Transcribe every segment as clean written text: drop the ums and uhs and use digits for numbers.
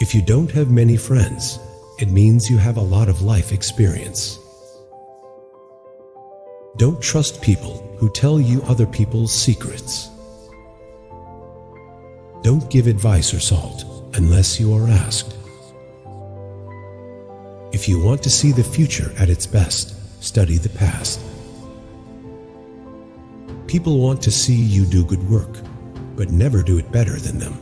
If you don't have many friends, it means you have a lot of life experience. Don't trust people who tell you other people's secrets. Don't give advice or salt unless you are asked. If you want to see the future at its best, study the past. People want to see you do good work, but never do it better than them.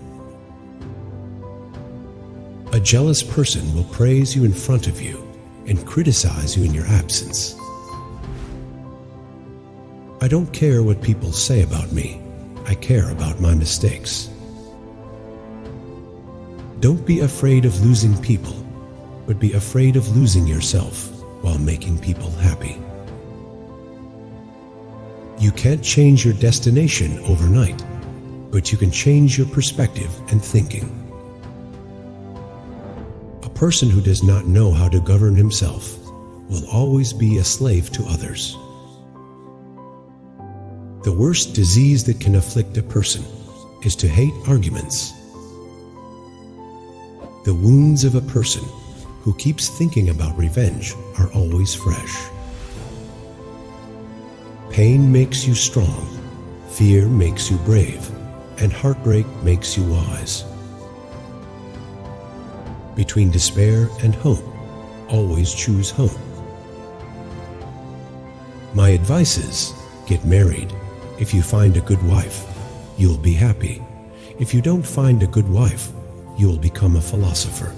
A jealous person will praise you in front of you and criticize you in your absence. I don't care what people say about me. I care about my mistakes. Don't be afraid of losing people, but be afraid of losing yourself while making people happy. You can't change your destination overnight, but you can change your perspective and thinking. A person who does not know how to govern himself will always be a slave to others. The worst disease that can afflict a person is to hate arguments. The wounds of a person who keeps thinking about revenge are always fresh. Pain makes you strong, fear makes you brave, and heartbreak makes you wise. Between despair and hope, always choose hope. My advice is, get married. If you find a good wife, you'll be happy. If you don't find a good wife, you'll become a philosopher.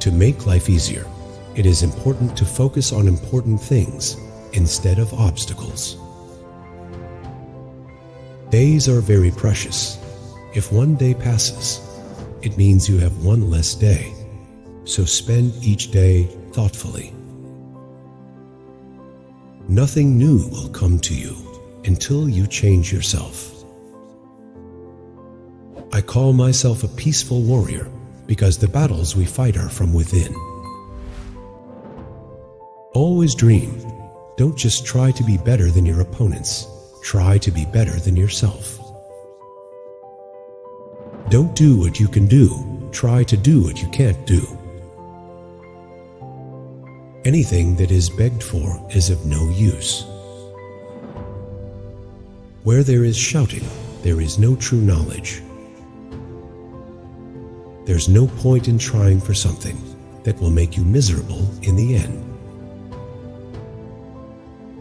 To make life easier, it is important to focus on important things instead of obstacles. Days are very precious. If one day passes, it means you have one less day. So spend each day thoughtfully. Nothing new will come to you until you change yourself. I call myself a peaceful warrior because the battles we fight are from within. Always dream. Don't just try to be better than your opponents. Try to be better than yourself. Don't do what you can do. Try to do what you can't do. Anything that is begged for is of no use. Where there is shouting, there is no true knowledge. There's no point in trying for something that will make you miserable in the end.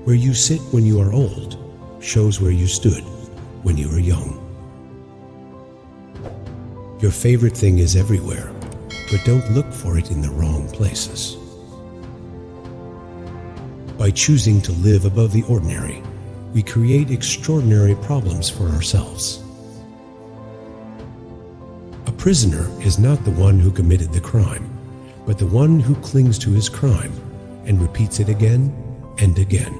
Where you sit when you are old shows where you stood when you were young. Your favorite thing is everywhere, but don't look for it in the wrong places. By choosing to live above the ordinary, we create extraordinary problems for ourselves. A prisoner is not the one who committed the crime, but the one who clings to his crime and repeats it again and again.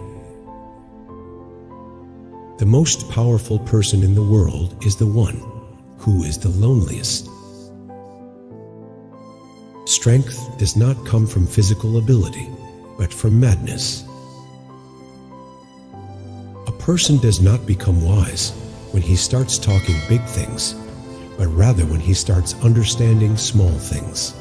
The most powerful person in the world is the one who is the loneliest. Strength does not come from physical ability, but from madness. A person does not become wise when he starts talking big things, but rather when he starts understanding small things.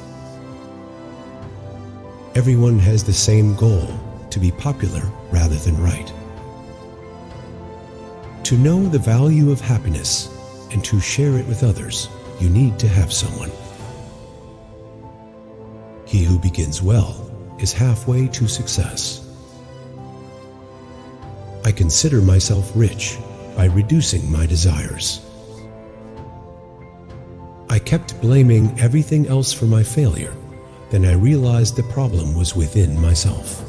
Everyone has the same goal, to be popular rather than right. To know the value of happiness and to share it with others, you need to have someone. He who begins well is halfway to success. I consider myself rich by reducing my desires. I kept blaming everything else for my failure. Then I realized the problem was within myself.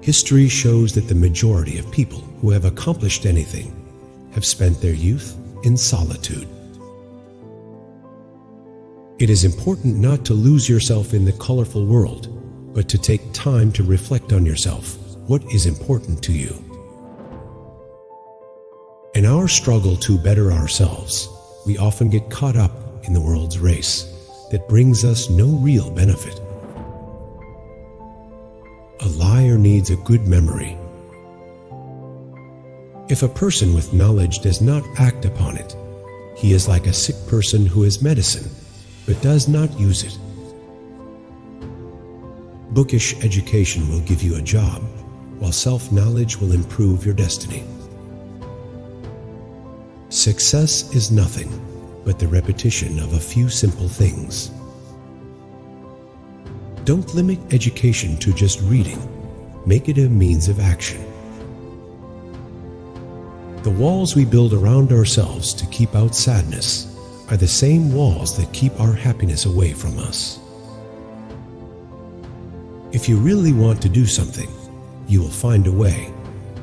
History shows that the majority of people who have accomplished anything have spent their youth in solitude. It is important not to lose yourself in the colorful world, but to take time to reflect on yourself. What is important to you? In our struggle to better ourselves, we often get caught up in the world's race that brings us no real benefit. A liar needs a good memory. If a person with knowledge does not act upon it, He is like a sick person who has medicine, but does not use it. Bookish education will give you a job, while self-knowledge will improve your destiny. Success is nothing but the repetition of a few simple things. Don't limit education to just reading. Make it a means of action. The walls we build around ourselves to keep out sadness are the same walls that keep our happiness away from us. If you really want to do something, you will find a way,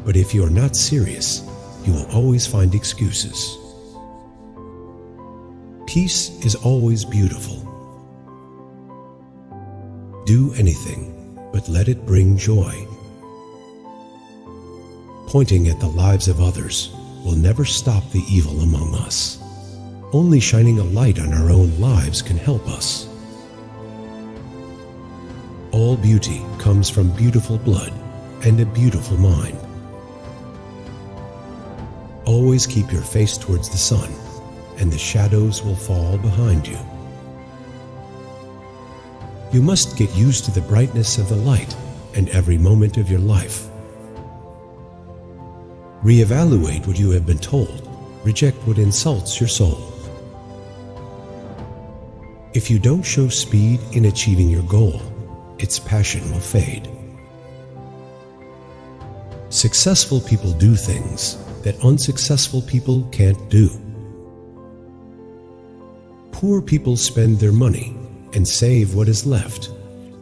but if you are not serious, you will always find excuses. Peace is always beautiful. Do anything, but let it bring joy. Pointing at the lives of others will never stop the evil among us. Only shining a light on our own lives can help us. All beauty comes from beautiful blood and a beautiful mind. Always keep your face towards the sun, and the shadows will fall behind you. You must get used to the brightness of the light and every moment of your life. Reevaluate what you have been told. Reject what insults your soul. If you don't show speed in achieving your goal, its passion will fade. Successful people do things that unsuccessful people can't do. Poor people spend their money and save what is left,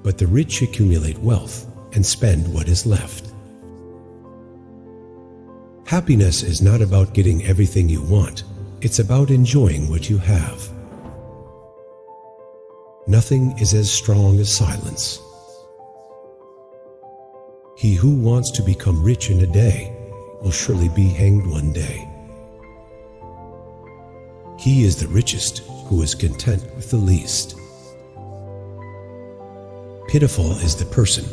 but the rich accumulate wealth and spend what is left. Happiness is not about getting everything you want, it's about enjoying what you have. Nothing is as strong as silence. He who wants to become rich in a day will surely be hanged one day. He is the richest who is content with the least. Pitiful is the person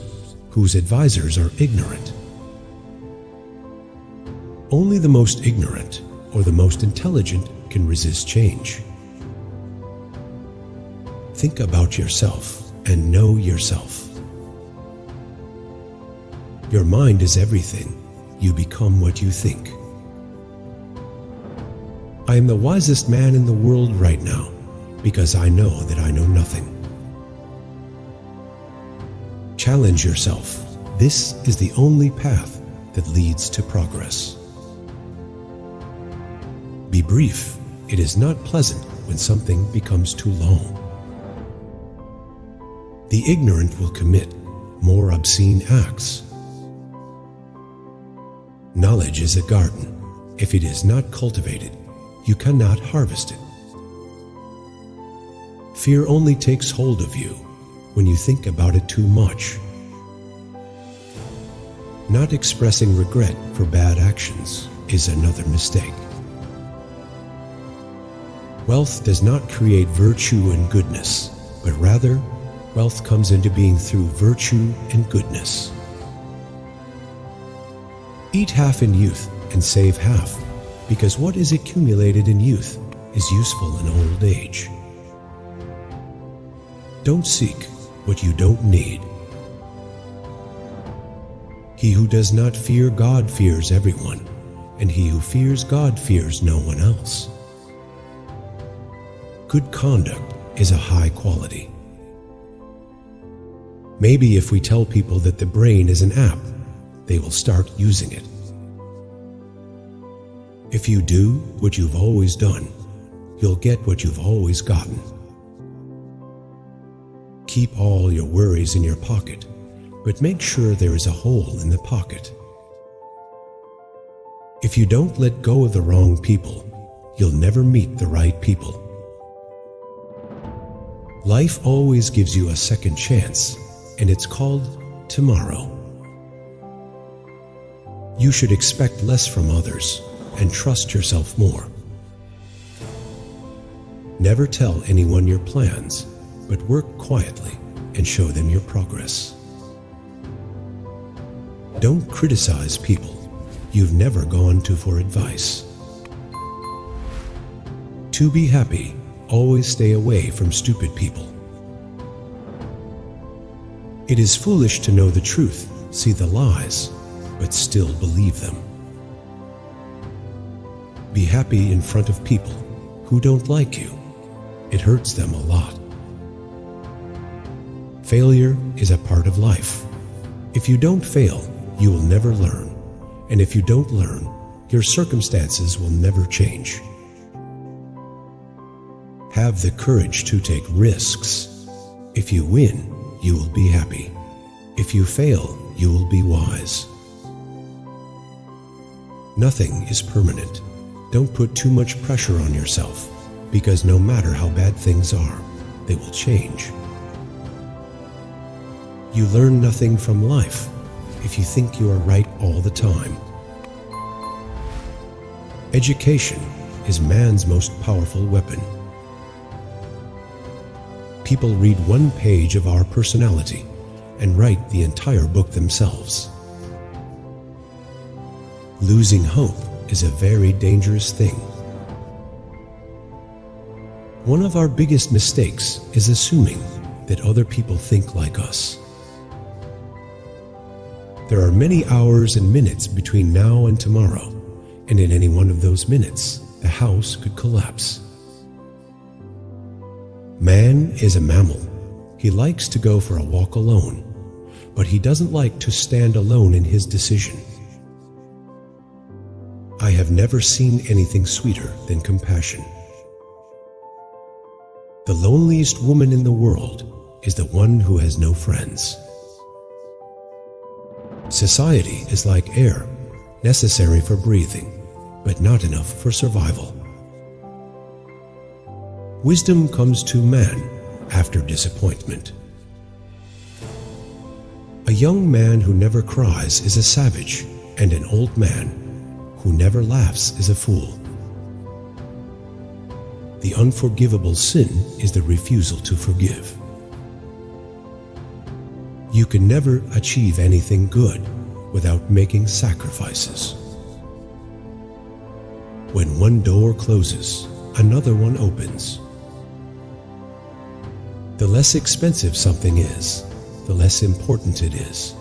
whose advisors are ignorant. Only the most ignorant or the most intelligent can resist change. Think about yourself and know yourself. Your mind is everything. You become what you think. I am the wisest man in the world right now because I know that I know nothing. Challenge yourself. This is the only path that leads to progress. Be brief. It is not pleasant when something becomes too long. The ignorant will commit more obscene acts. Knowledge is a garden. If it is not cultivated, you cannot harvest it. Fear only takes hold of you when you think about it too much. Not expressing regret for bad actions is another mistake. Wealth does not create virtue and goodness, but rather, wealth comes into being through virtue and goodness. Eat half in youth and save half, because what is accumulated in youth is useful in old age. Don't seek what you don't need. He who does not fear God fears everyone, and he who fears God fears no one else. Good conduct is a high quality. Maybe if we tell people that the brain is an app, they will start using it. If you do what you've always done, you'll get what you've always gotten. Keep all your worries in your pocket, but make sure there is a hole in the pocket. If you don't let go of the wrong people, you'll never meet the right people. Life always gives you a second chance, and it's called tomorrow. You should expect less from others and trust yourself more. Never tell anyone your plans, but work quietly and show them your progress. Don't criticize people you've never gone to for advice. To be happy, always stay away from stupid people. It is foolish to know the truth, see the lies, but still believe them. Be happy in front of people who don't like you. It hurts them a lot. Failure is a part of life. If you don't fail, you will never learn. And if you don't learn, your circumstances will never change. Have the courage to take risks. If you win, you will be happy. If you fail, you will be wise. Nothing is permanent. Don't put too much pressure on yourself, because no matter how bad things are, they will change. You learn nothing from life if you think you are right all the time. Education is man's most powerful weapon. People read one page of our personality and write the entire book themselves. Losing hope is a very dangerous thing. One of our biggest mistakes is assuming that other people think like us. There are many hours and minutes between now and tomorrow, and in any one of those minutes, the house could collapse. Man is a mammal. He likes to go for a walk alone, but he doesn't like to stand alone in his decision. I have never seen anything sweeter than compassion. The loneliest woman in the world is the one who has no friends. Society is like air, necessary for breathing, but not enough for survival. Wisdom comes to man after disappointment. A young man who never cries is a savage, and an old man who never laughs is a fool. The unforgivable sin is the refusal to forgive. You can never achieve anything good without making sacrifices. When one door closes, another one opens. The less expensive something is, the less important it is.